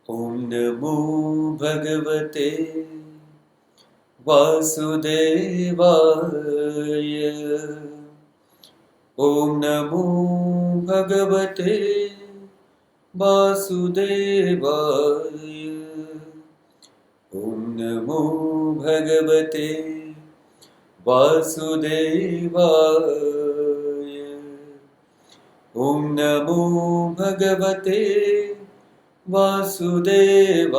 ॐ नमो भगवते वासुदेवाय। ॐ नमो भगवते वासुदेवाय। ॐ नमो भगवते वासुदेवाय। ॐ नमो भगवते वासुदेवाय।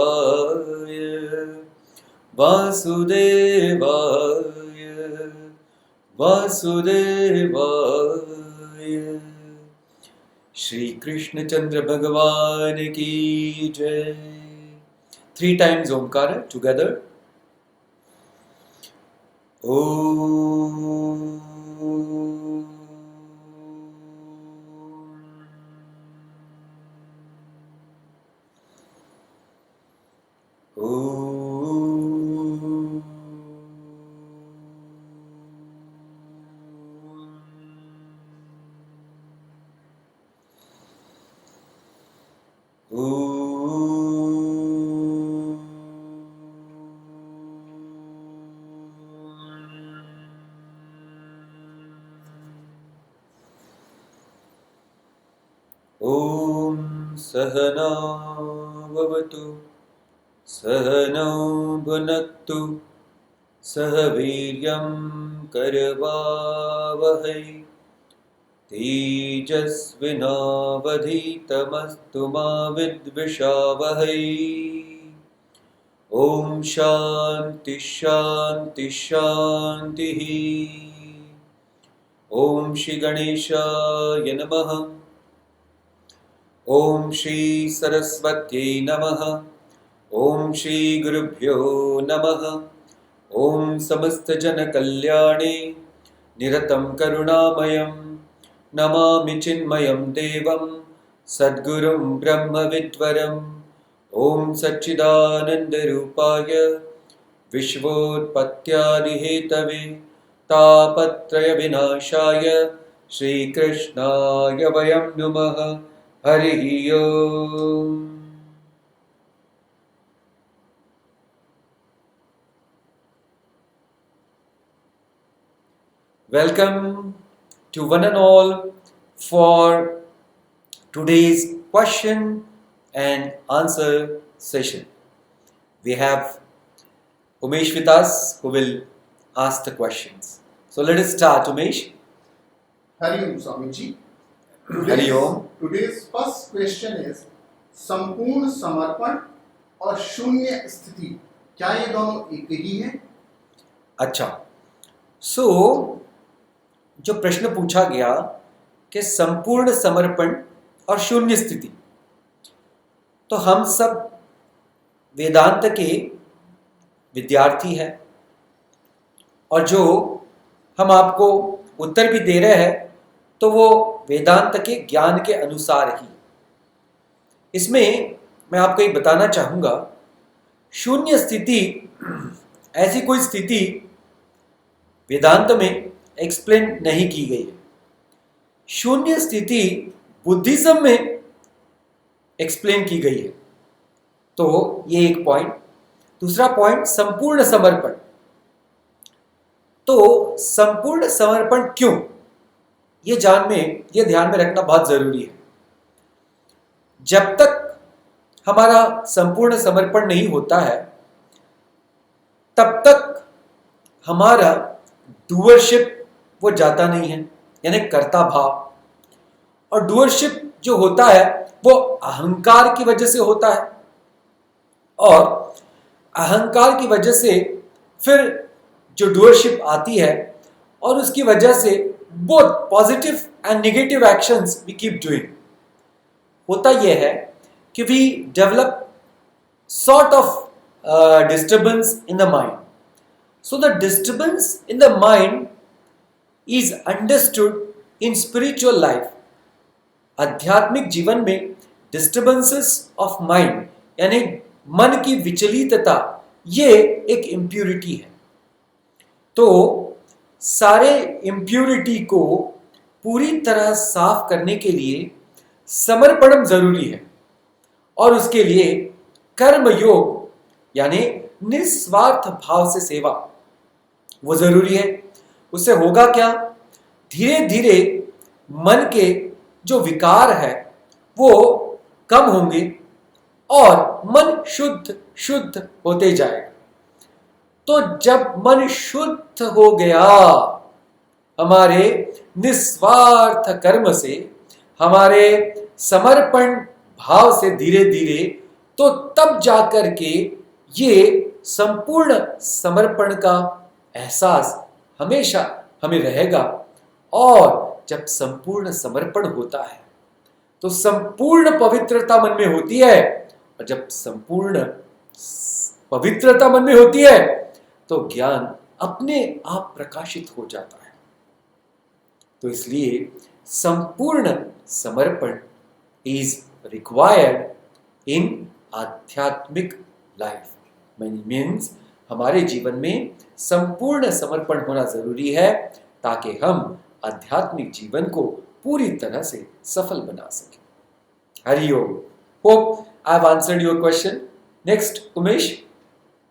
वासुदेवाय वासुदेवाय। श्री कृष्ण चंद्र भगवान की जय। 3 times ओमकार टुगेदर। ओम ॐ सहना भवतु सहनौ भुनक्तु सह वीर्यं करवावहै तेजस्विनावधीतमस्तु मा विद्विषावहै। ॐ शान्ति शान्ति शान्तिः। ॐ श्री गणेशाय नमः। ॐ श्री सरस्वत्यै नमः। ॐ श्री गुरुभ्यो नमः। ॐ समस्त जन कल्याणे निरतं करुणामयं नमामि चिन्मयं देवं सद्गुरुं ब्रह्मविद्वरम्। ॐ सच्चिदानन्दरूपाय विश्वोत्पत्त्यादिहेतवे तापत्रय विनाशाय श्रीकृष्णाय वयं नुमः। हरिः ओम्। Welcome to one and all for today's question and answer session. We have Umesh with us who will ask the questions. So let us start, Umesh. Hari Om Swamiji. Hari Om. Today's first question is संपूर्ण समर्पण और शून्य स्थिति, क्या ये दोनों एक ही हैं? अच्छा, सो जो प्रश्न पूछा गया कि संपूर्ण समर्पण और शून्य स्थिति, तो हम सब वेदांत के विद्यार्थी हैं और जो हम आपको उत्तर भी दे रहे हैं तो वो वेदांत के ज्ञान के अनुसार ही। इसमें मैं आपको ये बताना चाहूँगा, शून्य स्थिति ऐसी कोई स्थिति वेदांत में एक्सप्लेन नहीं की गई है। शून्य स्थिति बुद्धिज्म में एक्सप्लेन की गई है। तो ये एक पॉइंट। दूसरा पॉइंट, संपूर्ण समर्पण। तो संपूर्ण समर्पण क्यों, ये ध्यान में रखना बहुत जरूरी है। जब तक हमारा संपूर्ण समर्पण नहीं होता है तब तक हमारा डूअरशिप वो जाता नहीं है, यानी कर्ता भाव। और डूअरशिप जो होता है वो अहंकार की वजह से होता है, और अहंकार की वजह से फिर जो डूअरशिप आती है और उसकी वजह से both positive and negative actions we keep doing. होता यह है कि we develop sort of disturbance in the mind. So the disturbance in the mind is understood in spiritual life. आध्यात्मिक जीवन में disturbances of mind यानी मन की विचलितता, ये एक impurity है। तो सारे impurity को पूरी तरह साफ करने के लिए समर्पण जरूरी है, और उसके लिए कर्म योग यानी निस्वार्थ भाव से सेवा वो जरूरी है। उससे होगा क्या? धीरे धीरे मन के जो विकार है वो कम होंगे और मन शुद्ध शुद्ध होते जाएगा। तो जब मन शुद्ध हो गया हमारे निस्वार्थ कर्म से, हमारे समर्पण भाव से धीरे धीरे, तो तब जाकर के ये संपूर्ण समर्पण का एहसास हमेशा हमें रहेगा। और जब संपूर्ण समर्पण होता है तो संपूर्ण पवित्रता मन में होती है, और जब संपूर्ण पवित्रता मन में होती है तो ज्ञान अपने आप प्रकाशित हो जाता है। तो इसलिए संपूर्ण समर्पण इज रिक्वायर्ड इन आध्यात्मिक लाइफ। मीन्स हमारे जीवन में संपूर्ण समर्पण होना जरूरी है ताकि हम आध्यात्मिक जीवन को पूरी तरह से सफल बना सकें। Hariom. Hope I have answered your question. Next Umesh.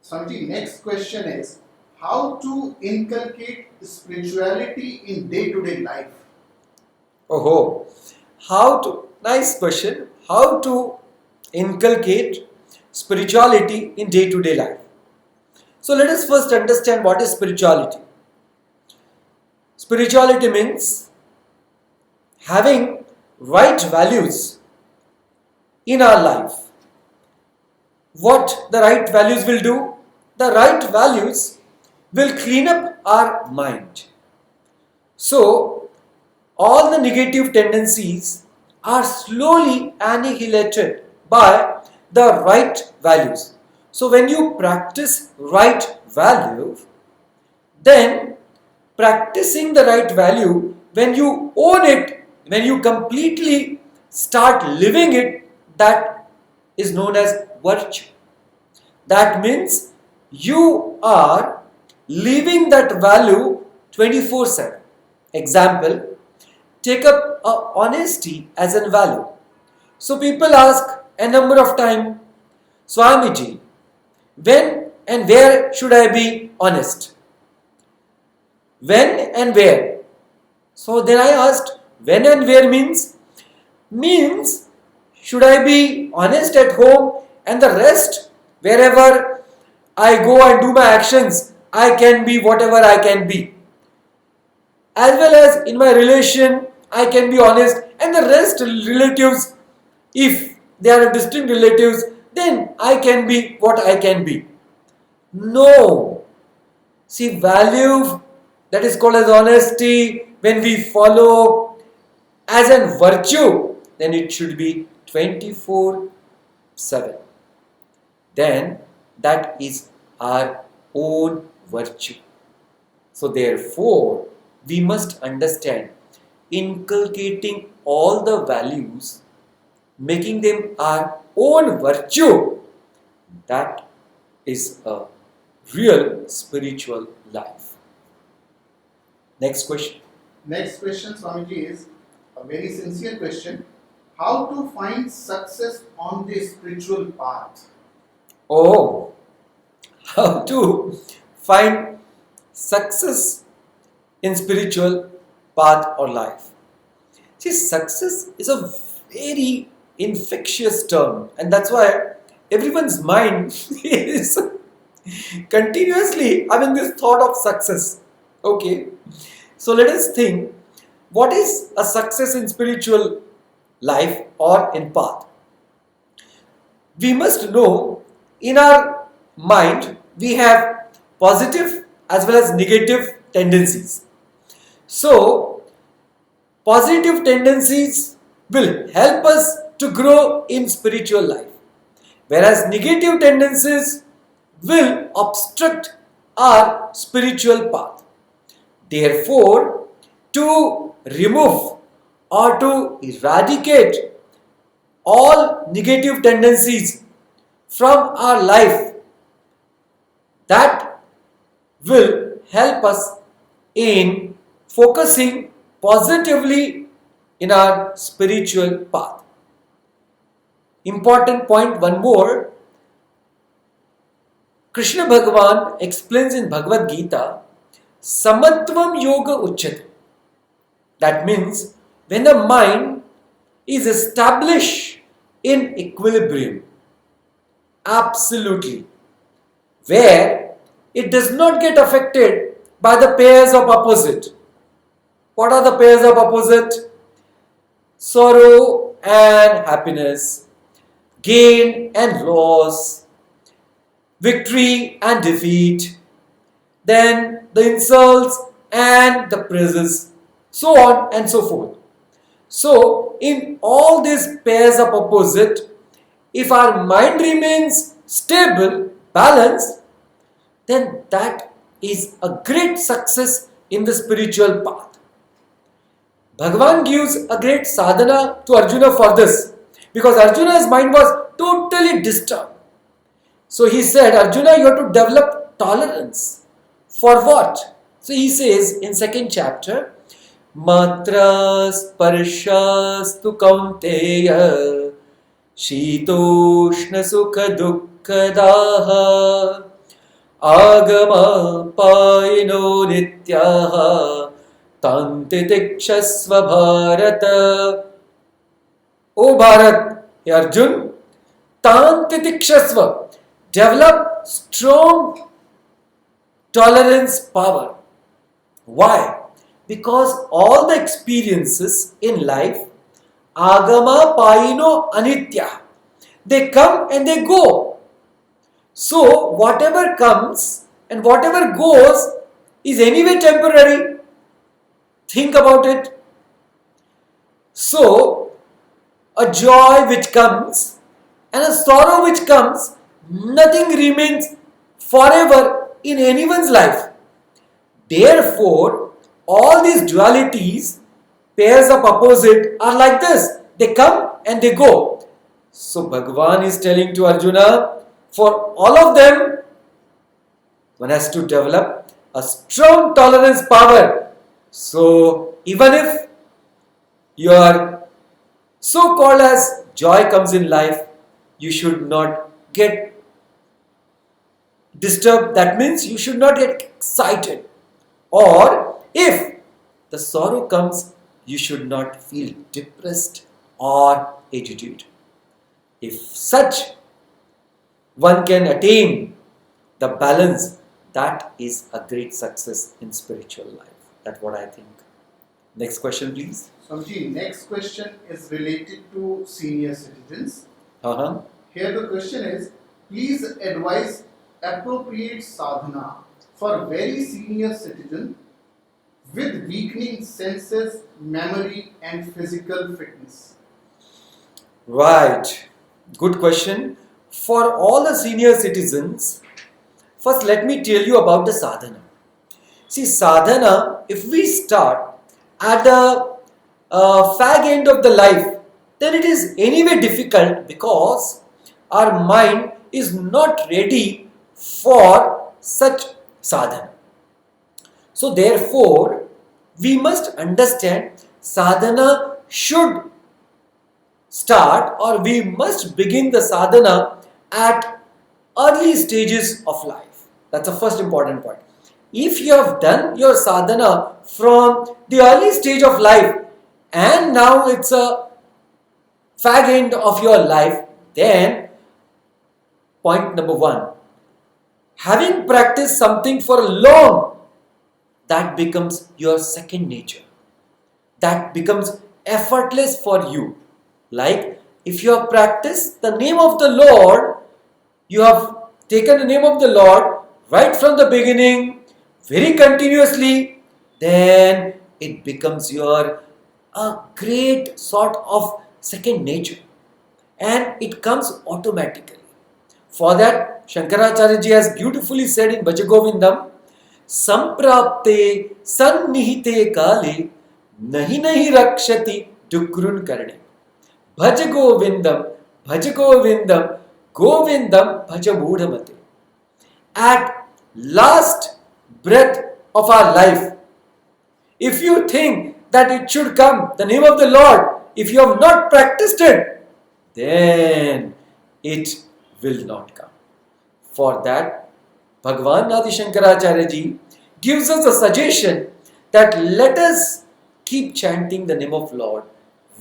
Swamiji, next question is how to inculcate spirituality in day-to-day life? Oh, how to, nice question. How to inculcate spirituality in day-to-day life? So let us first understand what is spirituality. Spirituality means having right values in our life. What the right values will do? The right values will clean up our mind. So, all the negative tendencies are slowly annihilated by the right values. So, when you practice right value, then practicing the right value, when you own it, when you completely start living it, that is known as virtue. That means you are living that value 24/7. Example, take up honesty as a value. So people ask a number of times, Swamiji, when and where should I be honest? When and where? So then I asked, when and where means should I be honest at home and the rest wherever I go and do my actions, I can be whatever I can be. As well as in my relation, I can be honest, and the rest relatives, if they are distinct relatives, then I can be what I can be. No. See, value that is called as honesty, when we follow as a virtue, then it should be 24/7. Then that is our own virtue. So therefore, we must understand inculcating all the values, making them our own virtue, that is a real spiritual life. Next question. Next question, Swamiji, is a very sincere question. How to find success on the spiritual path? Oh, how to find success in spiritual path or life. See, success is a very infectious term, and that's why everyone's mind is continuously having this thought of success. Okay, so let us think, what is a success in spiritual life or in path? We must know in our mind we have positive as well as negative tendencies. So, positive tendencies will help us to grow in spiritual life, whereas negative tendencies will obstruct our spiritual path. Therefore, to remove or to eradicate all negative tendencies from our life, that will help us in focusing positively in our spiritual path. Important point, one more, Krishna Bhagavan explains in Bhagavad Gita, Samatvam Yoga Uchyate. That means when the mind is established in equilibrium, absolutely, where it does not get affected by the pairs of opposite. What are the pairs of opposite? Sorrow and happiness, gain and loss, victory and defeat, then the insults and the praises, so on and so forth. So, in all these pairs of opposite, if our mind remains stable, balanced, then that is a great success in the spiritual path. Bhagavan gives a great sadhana to Arjuna for this, because Arjuna's mind was totally disturbed. So he said, Arjuna, you have to develop tolerance. For what? So he says in second chapter, Matra sparshas kaunteya shitoshna sukha dukkha daha agama payino nityaha tantitikshasva bharata. O Bharat, hey Arjun, tantitikshasva, develop strong tolerance power. Why? Because all the experiences in life, agama payino anitya, they come and they go. So whatever comes and whatever goes is anyway temporary. Think about it. So a joy which comes and a sorrow which comes, nothing remains forever in anyone's life. Therefore, all these dualities, pairs of opposite, are like this. They come and they go. So Bhagavan is telling to Arjuna, for all of them, one has to develop a strong tolerance power. So even if your so-called as joy comes in life, you should not get disturbed. That means you should not get excited. Or if the sorrow comes, you should not feel depressed or agitated. If such one can attain the balance, that is a great success in spiritual life. That's what I think. Next question, please. Swamiji, next question is related to senior citizens. Uh-huh. Here the question is, please advise appropriate sadhana for very senior citizen with weakening senses, memory and physical fitness. Right. Good question. For all the senior citizens, first let me tell you about the sadhana. See, sadhana, if we start at the fag end of the life, then it is anyway difficult because our mind is not ready for such sadhana. So therefore, we must understand sadhana should start, or we must begin the sadhana at early stages of life. That's the first important point. If you have done your sadhana from the early stage of life and now it's a fag end of your life, then point number one, having practiced something for long, that becomes your second nature. That becomes effortless for you. Like if you have practiced the name of the Lord, you have taken the name of the Lord right from the beginning, very continuously, then it becomes your a great sort of second nature, and it comes automatically. For that, Shankaracharya ji has beautifully said in Bhajagovindam, Samprapte sannihite kale nahi nahi rakshati dukrun karne. Bhajagovindam, Bhajagovindam, Govindam Bhajamudhamate. At last breath of our life, if you think that it should come, the name of the Lord, if you have not practiced it, then it will not come. For that, Bhagwan Adi Shankaracharya ji gives us a suggestion that let us keep chanting the name of Lord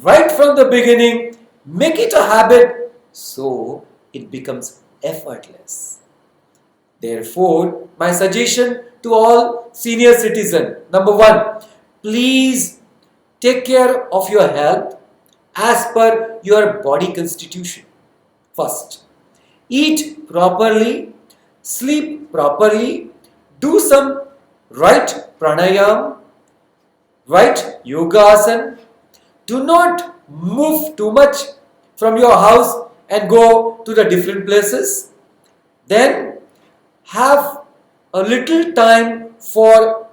right from the beginning, make it a habit so it becomes effortless. Therefore, my suggestion to all senior citizens, number one, please take care of your health as per your body constitution. First, eat properly, sleep properly, do some right pranayam, right yoga asana. Do not move too much from your house and go to the different places. Then have a little time for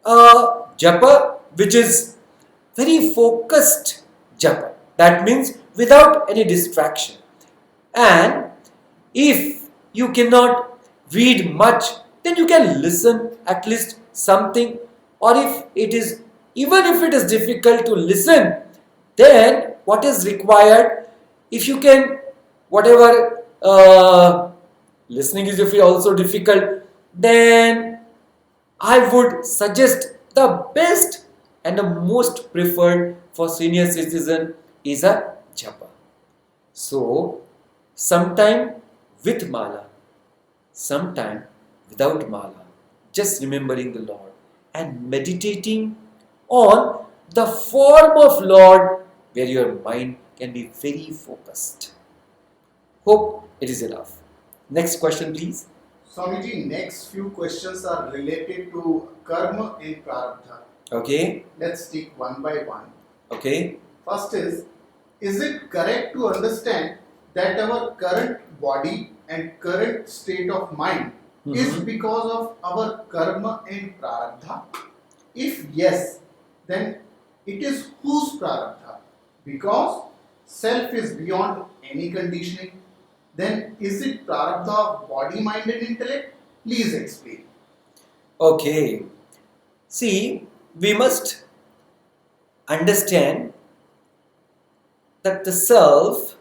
a japa, which is very focused japa. That means without any distraction. And if you cannot read much, then you can listen at least something. Or if it is, even if it is difficult to listen, then what is required, if you can, whatever listening is if also difficult, then I would suggest the best and the most preferred for senior citizen is a japa. So, sometime with mala, sometime without mala, just remembering the Lord and meditating on the form of Lord where your mind can be very focused. Hope it is enough. Next question, please. Swamiji, next few questions are related to karma and prarabdha. Okay, Let's take one by one. okay. First is it correct to understand that our current body and current state of mind is because of our karma and prarabdha? If yes, then it is whose prarabdha? Because self is beyond any conditioning. Then is it prarabdha of body, mind and intellect? Please explain. Okay. See, we must understand that the self,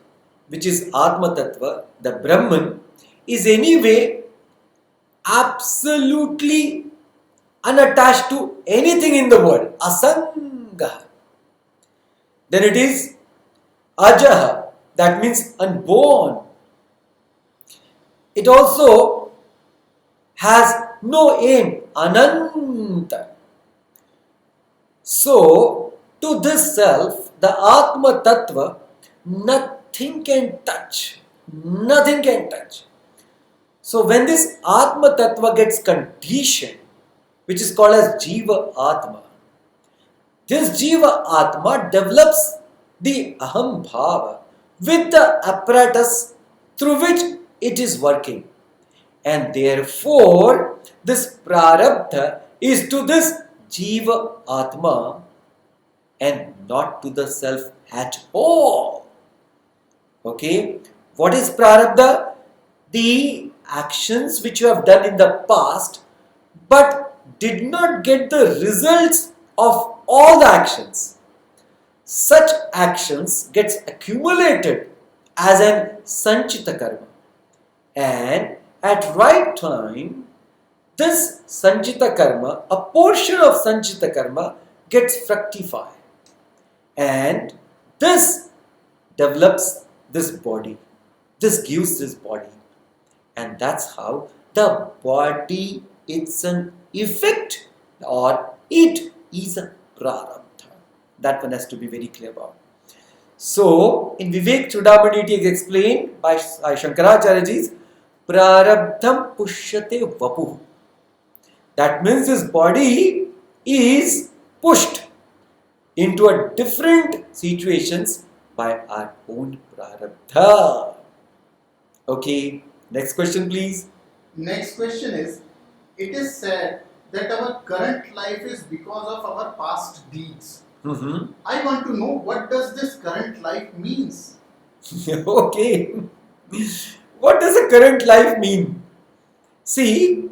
which is Atma Tattva, the Brahman, is anyway absolutely unattached to anything in the world. Asanga. Then it is Ajaha, that means unborn. It also has no aim, Ananta. So, to this self, the Atma Tattva, nothing can touch. Nothing can touch. So, when this Atma Tattva gets conditioned, which is called as Jiva Atma, this Jiva Atma develops the Aham Bhava with the apparatus through which it is working. And therefore, this Prarabdha is to this Jiva Atma and not to the self at all. Okay? What is Prarabdha? The actions which you have done in the past but did not get the results of all the actions. Such actions gets accumulated as an Sanchita Karma. And at right time, this Sanchita Karma, a portion of Sanchita Karma gets fructified. And this develops this body. This gives this body. And that's how the body, it's an effect or it is a prarabdha. That one has to be very clear about. So, in Vivek Chudamani it is explained by Shankaracharya ji's prarabdham pushyate vapuh. That means this body is pushed into a different situations by our own prarabdha. Okay, next question please. Next question is, it is said that our current life is because of our past deeds. I want to know, what does this current life means? Okay. What does a current life mean? See,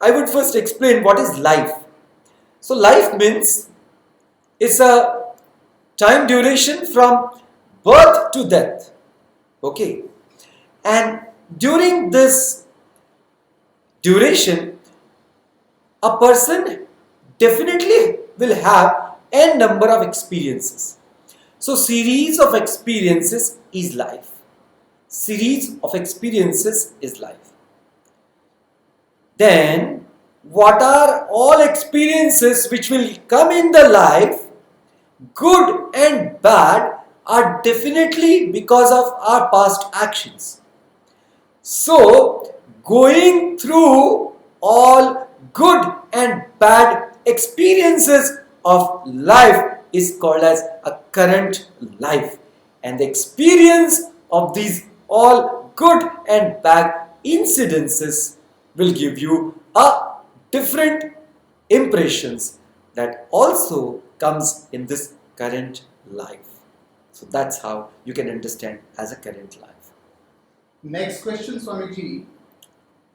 I would first explain what is life. So life means it's a time duration from birth to death. Okay. And during this duration, a person definitely will have n number of experiences. So series of experiences is life. Series of experiences is life. Then what are all experiences which will come in the life, good and bad, are definitely because of our past actions. So going through all good and bad experiences of life is called as a current life, and the experience of these all good and bad incidences will give you a different impressions that also comes in this current life. So that's how you can understand as a current life. Next question, Swamiji.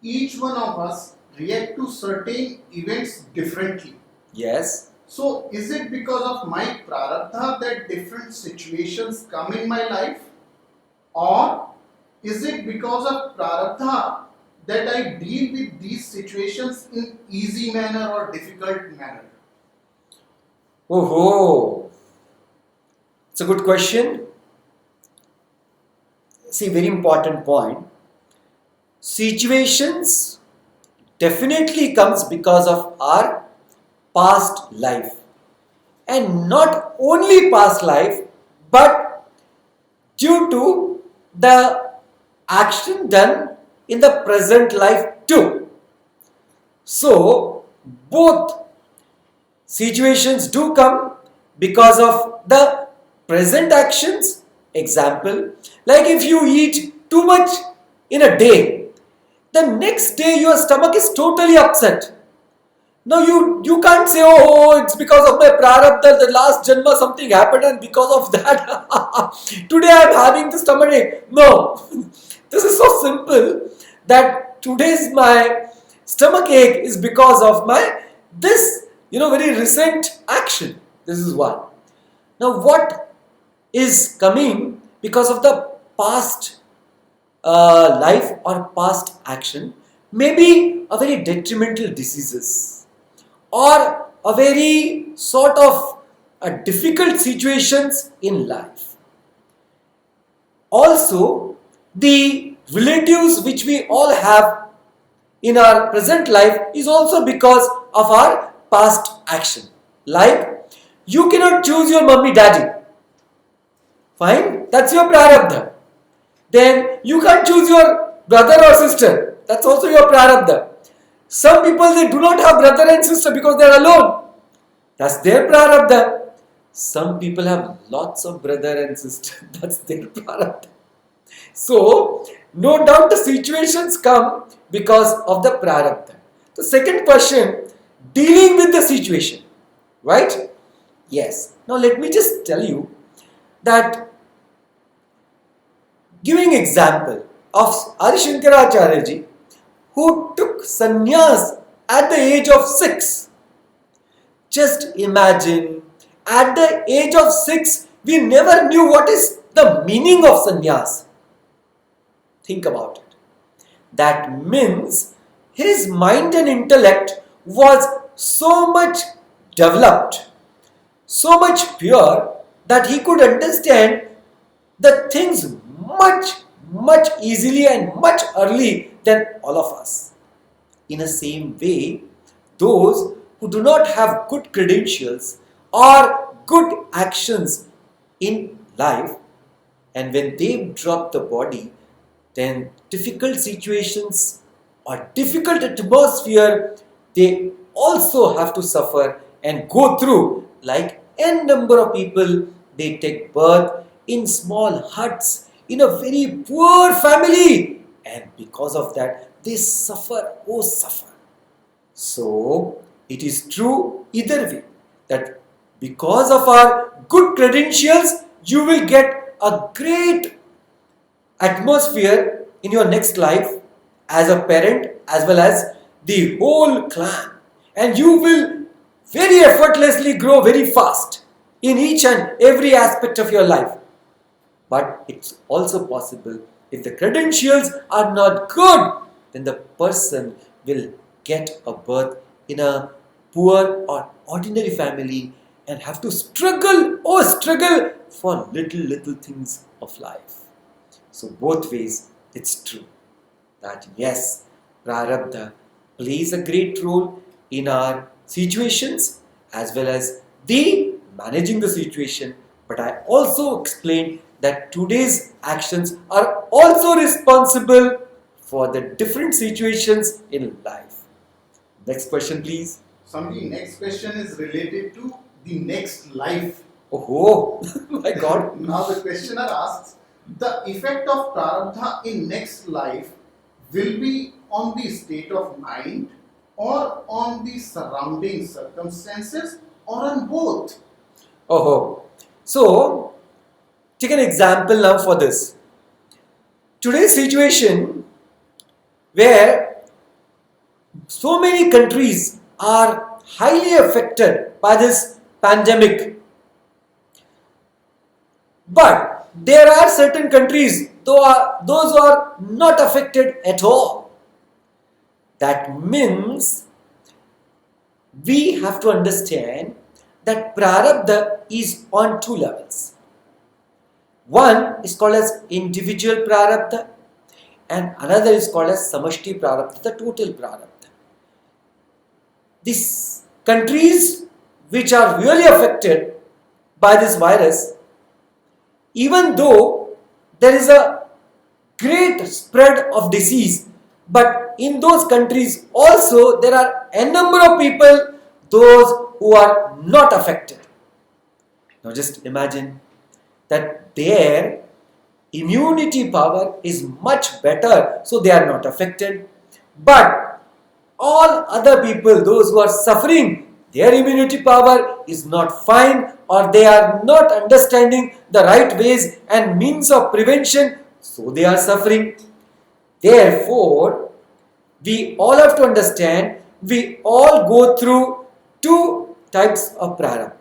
Each one of us react to certain events differently. Yes. So, is it because of my prarabdha that different situations come in my life? Or is it because of prarabdha that I deal with these situations in easy manner or difficult manner? Oh, it's a good question. See, very important point. Situations definitely comes because of our past life, and not only past life, but due to the action done in the present life too. So both situations do come because of the present actions. Example, like if you eat too much in a day, the next day your stomach is totally upset. Now you can't say, oh, it's because of my prarabdha, the last janma something happened and because of that today I am having the stomach ache. No, this is so simple that today's my stomach ache is because of my this very recent action. This is one. Now what is coming because of the past life or past action, maybe a very detrimental diseases or a very sort of difficult situations in life. Also, the relatives which we all have in our present life is also because of our past action. Like, you cannot choose your mummy daddy. Fine, that's your prarabdha. Then you can't choose your brother or sister. That's also your prarabdha. Some people, they do not have brother and sister because they are alone. That's their prarabdha. Some people have lots of brother and sister. That's their prarabdha. So, no doubt the situations come because of the prarabdha. The second question, dealing with the situation, right? Yes. Now let me just tell you that, giving example of Adi Shankaracharya ji, who took sannyas at the age of 6. Just imagine, at the age of 6, we never knew what is the meaning of sannyas. Think about it. That means his mind and intellect was so much developed, so much pure, that he could understand the things much easily and much early than all of us. In the same way, those who do not have good credentials or good actions in life, and when they drop the body, then difficult situations or difficult atmosphere they also have to suffer and go through. Like n number of people, they take birth in small huts in a very poor family, and because of that they suffer, oh suffer. So it is true either way, that because of our good credentials you will get a great atmosphere in your next life as a parent as well as the whole clan, and you will very effortlessly grow very fast in each and every aspect of your life. But it's also possible, if the credentials are not good, then the person will get a birth in a poor or ordinary family and have to struggle for little things of life. So both ways it's true that yes, prarabdha plays a great role in our situations as well as the managing the situation. But I also explained that today's actions are also responsible for the different situations in life. Next question, please. Swamiji, next question is related to the next life. Oh, my God. Now the questioner asks, the effect of prarabdha in next life will be on the state of mind or on the surrounding circumstances or on both? Oh, so take an example now for this. Today's situation where so many countries are highly affected by this pandemic. But there are certain countries those who are not affected at all. That means we have to understand that prarabdha is on two levels. One is called as individual prarabdha and another is called as samashti prarabdha, the total prarabdha. These countries which are really affected by this virus, even though there is a great spread of disease, but in those countries also there are a number of people, those who are not affected. Now just imagine that their immunity power is much better, so they are not affected. But all other people, those who are suffering, their immunity power is not fine or they are not understanding the right ways and means of prevention, so they are suffering. Therefore, we all have to understand, we all go through two types of prarabdha.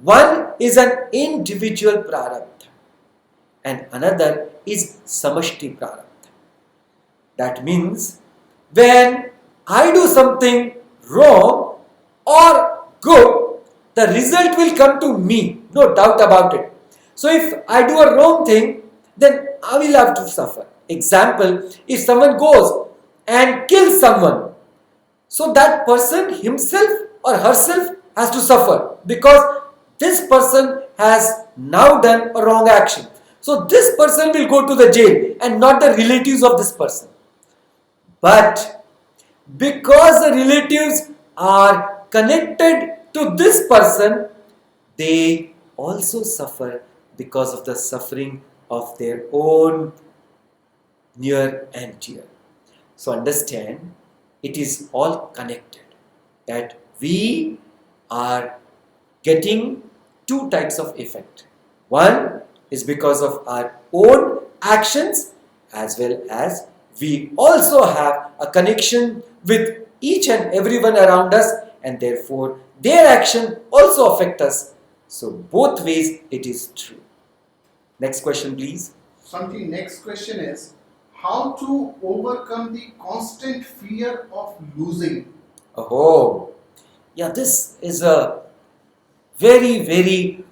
One is an individual prarabdha and another is samashti prarabdha. That means when I do something wrong or good, the result will come to me, no doubt about it. So if I do a wrong thing, then I will have to suffer. Example, if someone goes and kills someone, so that person himself or herself has to suffer because this person has now done a wrong action. So this person will go to the jail and not the relatives of this person. But because the relatives are connected to this person, they also suffer because of the suffering of their own near and dear. So understand, it is all connected, that we are getting two types of effect. One is because of our own actions, as well as we also have a connection with each and everyone around us, and therefore their action also affect us. So both ways it is true. Next question, please. Swamiji, next question is, how to overcome the constant fear of losing? Oh, yeah, this is a very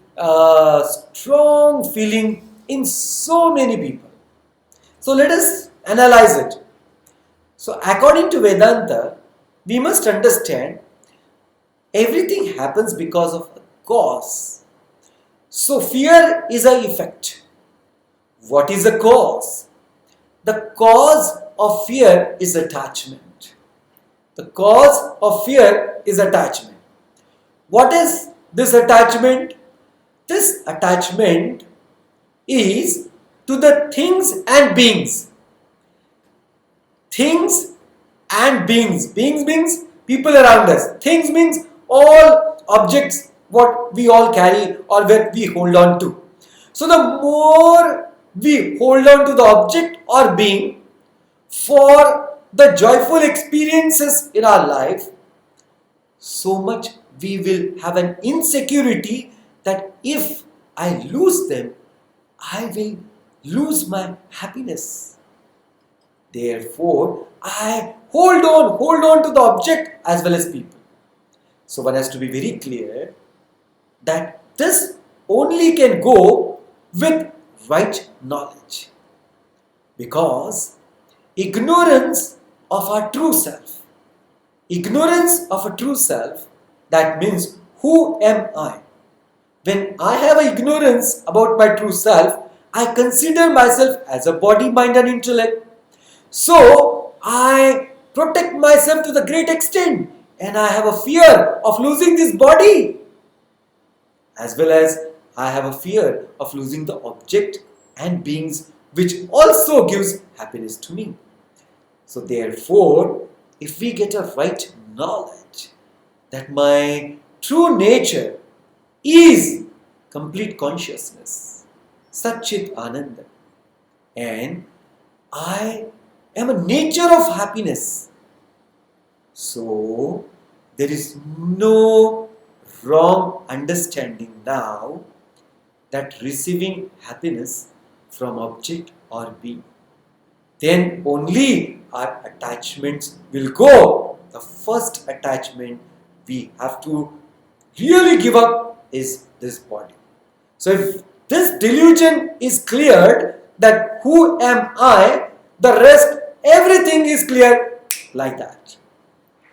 strong feeling in so many people. So let us analyze it. So according to Vedanta, we must understand everything happens because of a cause. So fear is an effect. What is the cause? The cause of fear is attachment. The cause of fear is attachment. What is this attachment? This attachment is to the things and beings. Things and beings. Beings means people around us. Things means all objects what we all carry or what we hold on to. So the more we hold on to the object or being for the joyful experiences in our life, so much we will have an insecurity that if I lose them, I will lose my happiness. Therefore, I hold on to the object as well as people. So one has to be very clear that this only can go with right knowledge. Because ignorance of our true self, that means who am I? When I have ignorance about my true self, I consider myself as a body, mind and intellect. So I protect myself to the great extent and I have a fear of losing this body, as well as I have a fear of losing the object and beings which also gives happiness to me. So therefore, if we get a right knowledge that my true nature is complete consciousness, Satchit Ananda, and I am a nature of happiness, so there is no wrong understanding now that receiving happiness from object or being, then only our attachments will go. The first attachment we have to really give up is this body. So if this delusion is cleared that who am I, the rest everything is clear like that.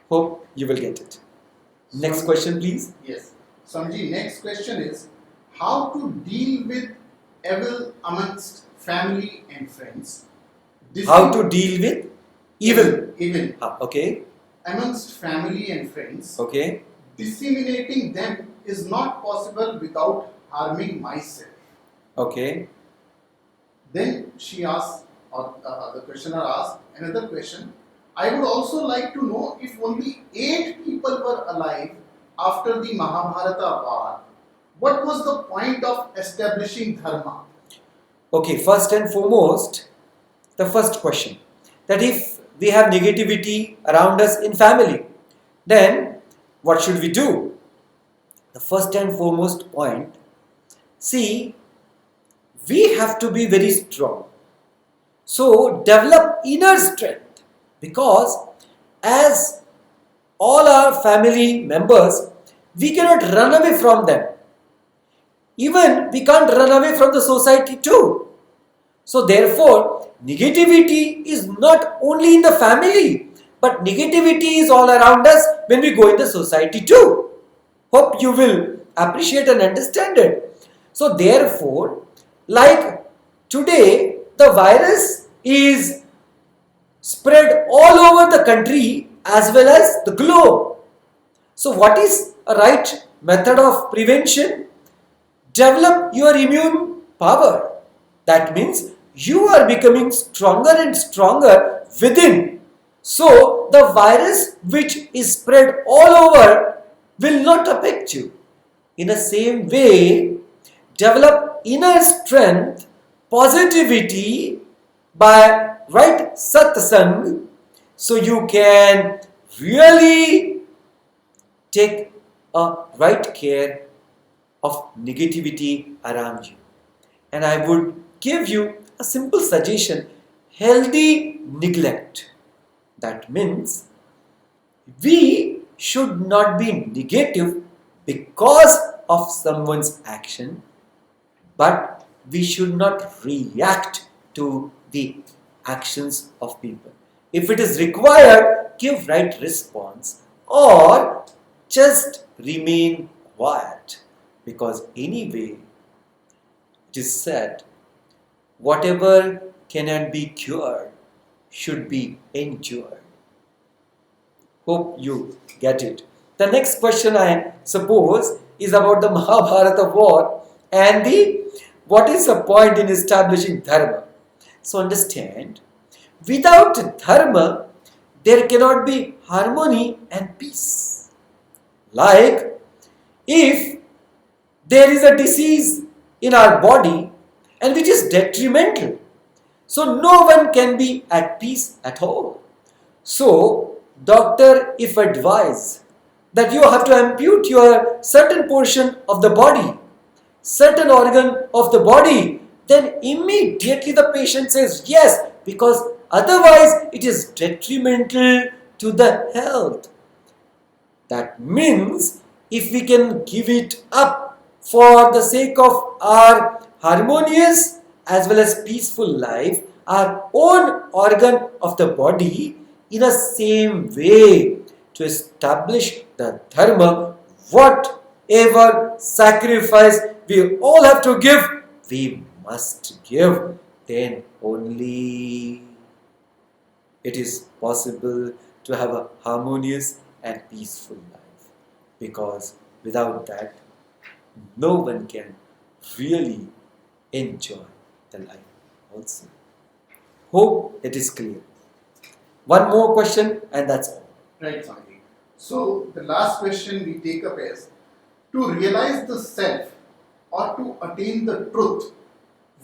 Hope you will get it. Next question please. Yes. Swamiji, next question is how to deal with evil amongst family and friends. How to deal with evil. Evil. Okay. Amongst family and friends. Okay. Disseminating them is not possible without harming myself. Okay. Then she asked, or the questioner asked another question. I would also like to know if only 8 people were alive after the Mahabharata war, what was the point of establishing dharma? Okay, first and foremost, the first question, that if we have negativity around us in family, then what should we do? The first and foremost point, see, we have to be very strong. So develop inner strength, because as all our family members, we cannot run away from them. Even we can't run away from the society too. So therefore, negativity is not only in the family, but negativity is all around us when we go in the society too. Hope you will appreciate and understand it. So therefore, like today, the virus is spread all over the country as well as the globe. So what is a right method of prevention? Develop your immune power. That means you are becoming stronger and stronger within. So the virus which is spread all over will not affect you. In the same way, develop inner strength, positivity by right satsang, so you can really take a right care of negativity around you. And I would give you a simple suggestion, healthy neglect. That means we should not be negative because of someone's action, but we should not react to the actions of people. If it is required, give right response or just remain quiet, because anyway it is said whatever cannot be cured should be endured. Hope you get it. The next question, I suppose, is about the Mahabharata war and what is the point in establishing dharma. So understand, without dharma there cannot be harmony and peace. Like if there is a disease in our body and which is detrimental, so no one can be at peace at all. So doctor if advise that you have to ampute your certain portion of the body, certain organ of the body, then immediately the patient says yes, because otherwise it is detrimental to the health. That means if we can give it up for the sake of our harmonious as well as peaceful life, our own organ of the body, in a same way to establish the dharma, whatever sacrifice we all have to give, we must give. Then only it is possible to have a harmonious and peaceful life. Because without that, no one can really enjoy the life also. Hope it is clear. One more question and that's all. Right, Swami. So the last question we take up is, to realize the self or to attain the truth,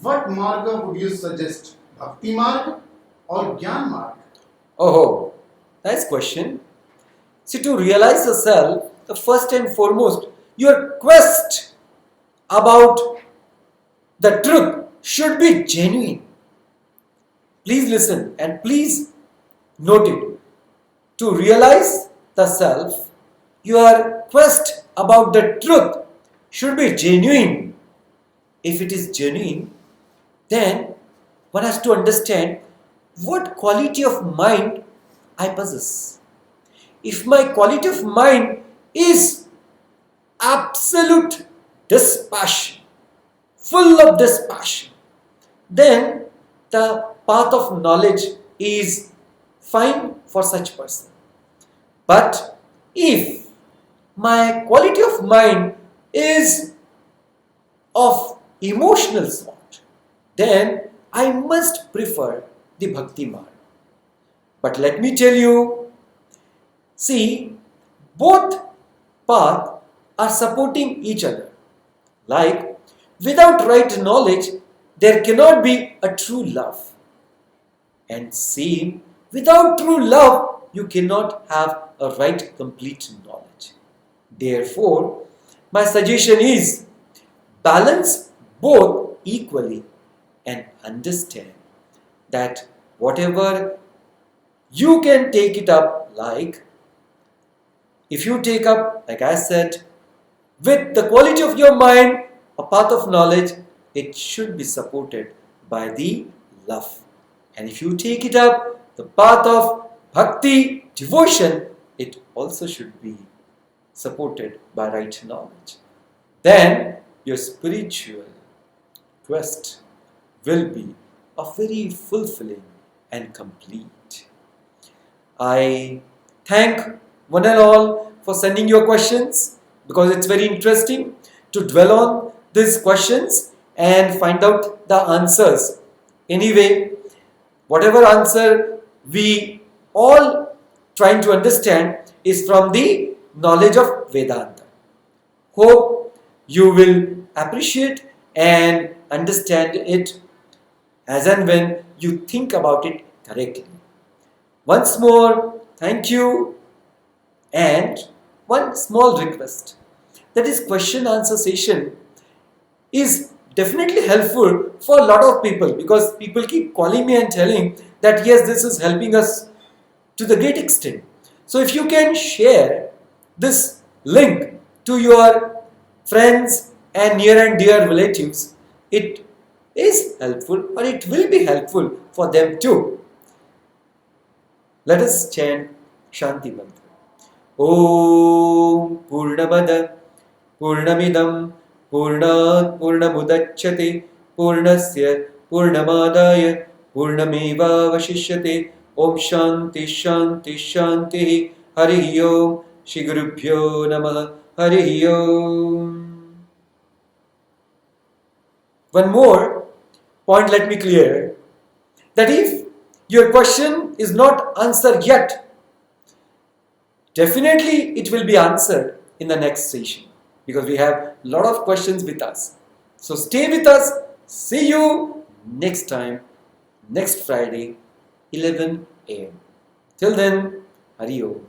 what marga would you suggest? Bhakti marg or Gyan marg? Oh, nice question. See, to realize the self, the first and foremost, your quest about the truth should be genuine. Please listen and please note it. To realize the self, your quest about the truth should be genuine. If it is genuine, then one has to understand what quality of mind I possess. If my quality of mind is absolute dispassion, full of dispassion, then the path of knowledge is fine for such person. But if my quality of mind is of emotional sort, then I must prefer the bhakti marg. But let me tell you, see, both paths are supporting each other. Like, without right knowledge, there cannot be a true love. And same, without true love, you cannot have a right complete knowledge. Therefore, my suggestion is balance both equally and understand that whatever you can take it up, like if you take up, like I said, with the quality of your mind, a path of knowledge, it should be supported by the love. And if you take it up, the path of bhakti, devotion, it also should be supported by right knowledge. Then your spiritual quest will be a very fulfilling and complete. I thank one and all for sending your questions, because it's very interesting to dwell on these questions and find out the answers. Anyway, whatever answer we all trying to understand is from the knowledge of Vedanta. Hope you will appreciate and understand it as and when you think about it correctly. Once more, thank you, and one small request, that is question answer session is definitely helpful for a lot of people, because people keep calling me and telling that yes, this is helping us to the great extent. So if you can share this link to your friends and near and dear relatives, it is helpful, or it will be helpful for them too. Let us chant Shanti Mantra. Om Purnamada Purnamidam Purnat Purnamudachyate Purnasya Purnamadaya Purnameva Vashishyate. Om Shanti Shanti Shanti. Hari Om. Shri Gurubhyo Namah. Hari Om. One more point let me clear, that if your question is not answered yet, definitely it will be answered in the next session, because we have a lot of questions with us. So stay with us. See you next time, next Friday, 11 a.m. Till then, Hari Om.